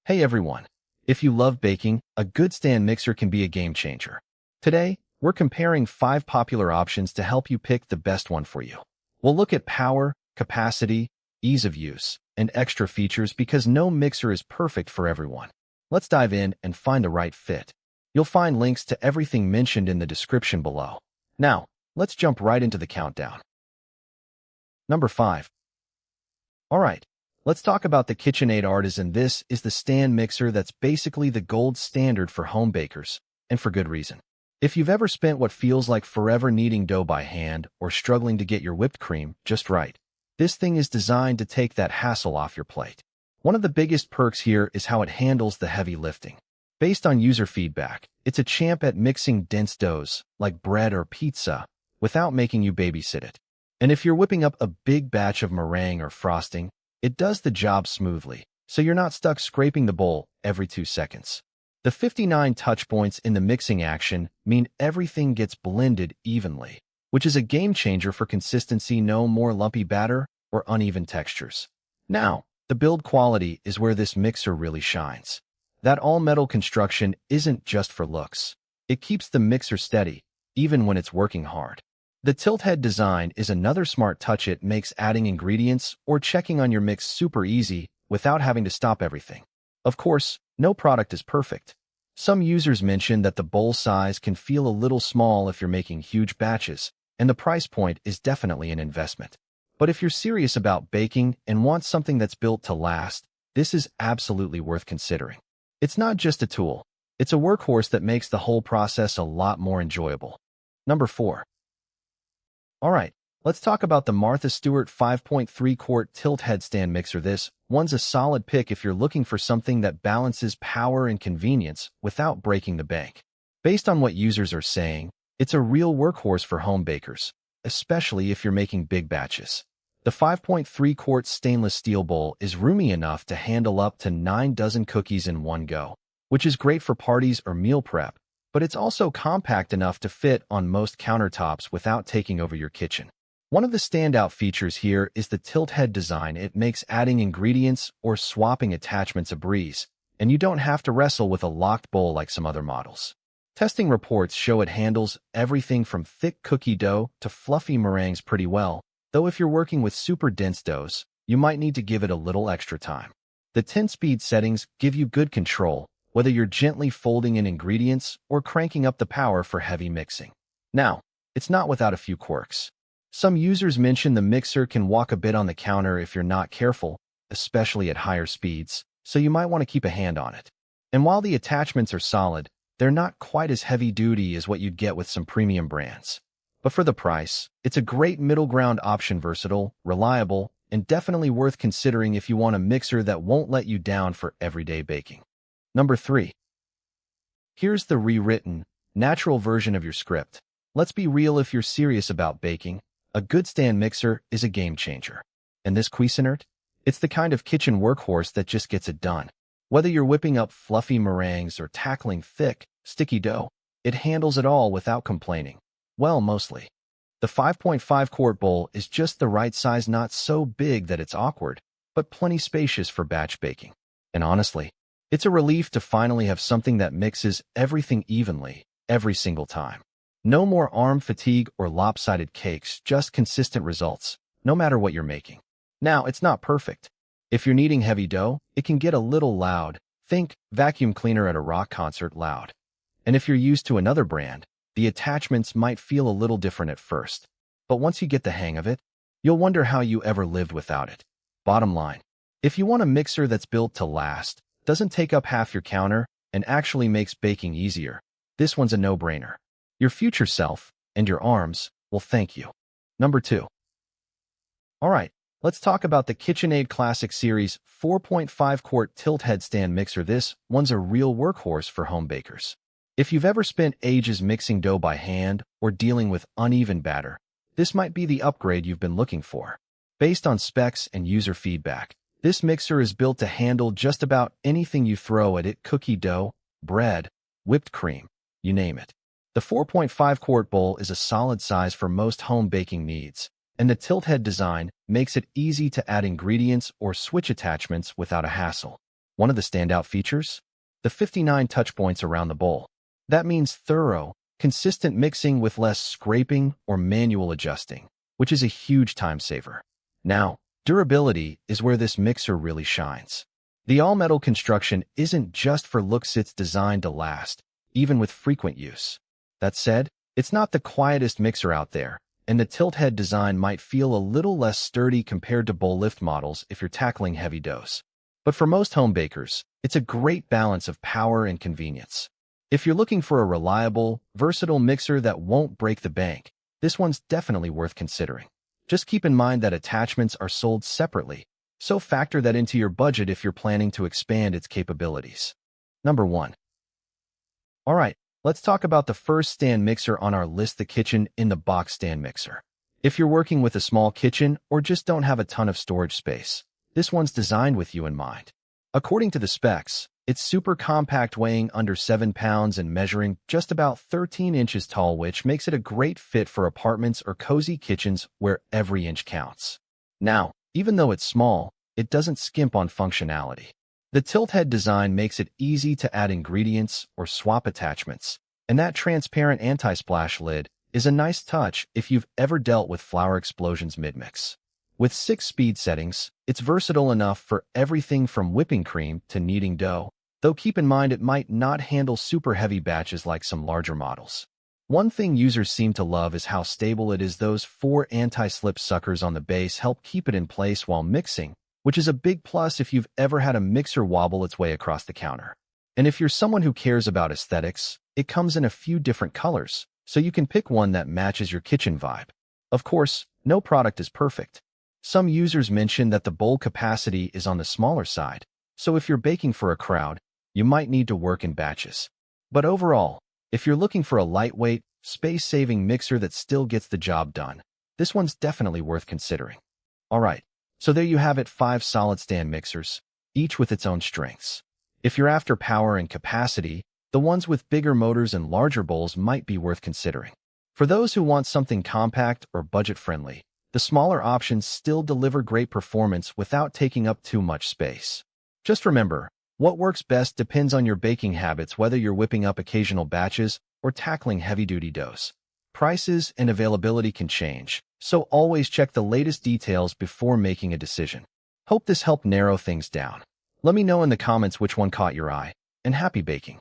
Hey everyone! If you love baking, a good stand mixer can be a game changer. Today, we're comparing 5 popular options to help you pick the best one for you. We'll look at power, capacity, ease of use, and extra features because no mixer is perfect for everyone. Let's dive in and find the right fit. You'll find links to everything mentioned in the description below. Now, let's jump right into the countdown. Number 5. Alright, let's talk about the Kitchenaid Artisan. This is the stand mixer that's basically the gold standard for home bakers, and for good reason. If you've ever spent what feels like forever kneading dough by hand or struggling to get your whipped cream just right, this thing is designed to take that hassle off your plate. One of the biggest perks here is how it handles the heavy lifting. Based on user feedback, it's a champ at mixing dense doughs, like bread or pizza, without making you babysit it. And if you're whipping up a big batch of meringue or frosting, it does the job smoothly, so you're not stuck scraping the bowl every 2 seconds. The 59 touch points in the mixing action mean everything gets blended evenly, which is a game changer for consistency. No more lumpy batter or uneven textures. Now, the build quality is where this mixer really shines. That all-metal construction isn't just for looks. It keeps the mixer steady, even when it's working hard. The tilt head design is another smart touch. It makes adding ingredients or checking on your mix super easy without having to stop everything. Of course, no product is perfect. Some users mention that the bowl size can feel a little small if you're making huge batches, and the price point is definitely an investment. But if you're serious about baking and want something that's built to last, this is absolutely worth considering. It's not just a tool. It's a workhorse that makes the whole process a lot more enjoyable. Number 4. Alright, let's talk about the Martha Stewart 5.3 quart tilt head stand mixer. This one's a solid pick if you're looking for something that balances power and convenience without breaking the bank. Based on what users are saying, it's a real workhorse for home bakers, especially if you're making big batches. The 5.3 quart stainless steel bowl is roomy enough to handle up to 9 dozen cookies in one go, which is great for parties or meal prep, but it's also compact enough to fit on most countertops without taking over your kitchen. One of the standout features here is the tilt head design. It makes adding ingredients or swapping attachments a breeze, and you don't have to wrestle with a locked bowl like some other models. Testing reports show it handles everything from thick cookie dough to fluffy meringues pretty well, though if you're working with super dense doughs, you might need to give it a little extra time. The 10-speed settings give you good control, whether you're gently folding in ingredients or cranking up the power for heavy mixing. Now, it's not without a few quirks. Some users mention the mixer can walk a bit on the counter if you're not careful, especially at higher speeds, so you might want to keep a hand on it. And while the attachments are solid, they're not quite as heavy-duty as what you'd get with some premium brands. But for the price, it's a great middle ground option, versatile, reliable, and definitely worth considering if you want a mixer that won't let you down for everyday baking. Number 3. Here's the rewritten, natural version of your script. Let's be real, if you're serious about baking, a good stand mixer is a game changer. And this Cuisinart? It's the kind of kitchen workhorse that just gets it done. Whether you're whipping up fluffy meringues or tackling thick, sticky dough, it handles it all without complaining. Well, mostly. The 5.5 quart bowl is just the right size, not so big that it's awkward, but plenty spacious for batch baking. And honestly, it's a relief to finally have something that mixes everything evenly, every single time. No more arm fatigue or lopsided cakes, just consistent results, no matter what you're making. Now, it's not perfect. If you're kneading heavy dough, it can get a little loud. Think vacuum cleaner at a rock concert loud. And if you're used to another brand, the attachments might feel a little different at first. But once you get the hang of it, you'll wonder how you ever lived without it. Bottom line, if you want a mixer that's built to last, doesn't take up half your counter, and actually makes baking easier, this one's a no-brainer. Your future self and your arms will thank you. Number 2. Alright, let's talk about the Kitchenaid Classic Series 4.5 quart tilt head stand mixer. This one's a real workhorse for home bakers. If you've ever spent ages mixing dough by hand or dealing with uneven batter, this might be the upgrade you've been looking for. Based on specs and user feedback, this mixer is built to handle just about anything you throw at it: cookie dough, bread, whipped cream, you name it. The 4.5 quart bowl is a solid size for most home baking needs, and the tilt head design makes it easy to add ingredients or switch attachments without a hassle. One of the standout features? The 59 touch points around the bowl. That means thorough, consistent mixing with less scraping or manual adjusting, which is a huge time saver. Now, durability is where this mixer really shines. The all-metal construction isn't just for looks, it's designed to last, even with frequent use. That said, it's not the quietest mixer out there, and the tilt head design might feel a little less sturdy compared to bowl lift models if you're tackling heavy doughs. But for most home bakers, it's a great balance of power and convenience. If you're looking for a reliable, versatile mixer that won't break the bank, this one's definitely worth considering. Just keep in mind that attachments are sold separately, so factor that into your budget if you're planning to expand its capabilities. Number 1. Alright, let's talk about the first stand mixer on our list, the kitchen-in-the-box stand mixer. If you're working with a small kitchen or just don't have a ton of storage space, this one's designed with you in mind. According to the specs, it's super compact, weighing under 7 pounds and measuring just about 13 inches tall, which makes it a great fit for apartments or cozy kitchens where every inch counts. Now, even though it's small, it doesn't skimp on functionality. The tilt head design makes it easy to add ingredients or swap attachments, and that transparent anti-splash lid is a nice touch if you've ever dealt with flour explosions mid-mix. With 6 speed settings, it's versatile enough for everything from whipping cream to kneading dough, though keep in mind it might not handle super heavy batches like some larger models. One thing users seem to love is how stable it is. Those 4 anti-slip suckers on the base help keep it in place while mixing, which is a big plus if you've ever had a mixer wobble its way across the counter. And if you're someone who cares about aesthetics, it comes in a few different colors, so you can pick one that matches your kitchen vibe. Of course, no product is perfect. Some users mention that the bowl capacity is on the smaller side, so if you're baking for a crowd, you might need to work in batches. But overall, if you're looking for a lightweight, space-saving mixer that still gets the job done, this one's definitely worth considering. Alright, so there you have it, 5 solid stand mixers, each with its own strengths. If you're after power and capacity, the ones with bigger motors and larger bowls might be worth considering. For those who want something compact or budget-friendly, the smaller options still deliver great performance without taking up too much space. Just remember, what works best depends on your baking habits, whether you're whipping up occasional batches or tackling heavy-duty doughs. Prices and availability can change, so always check the latest details before making a decision. Hope this helped narrow things down. Let me know in the comments which one caught your eye, and happy baking!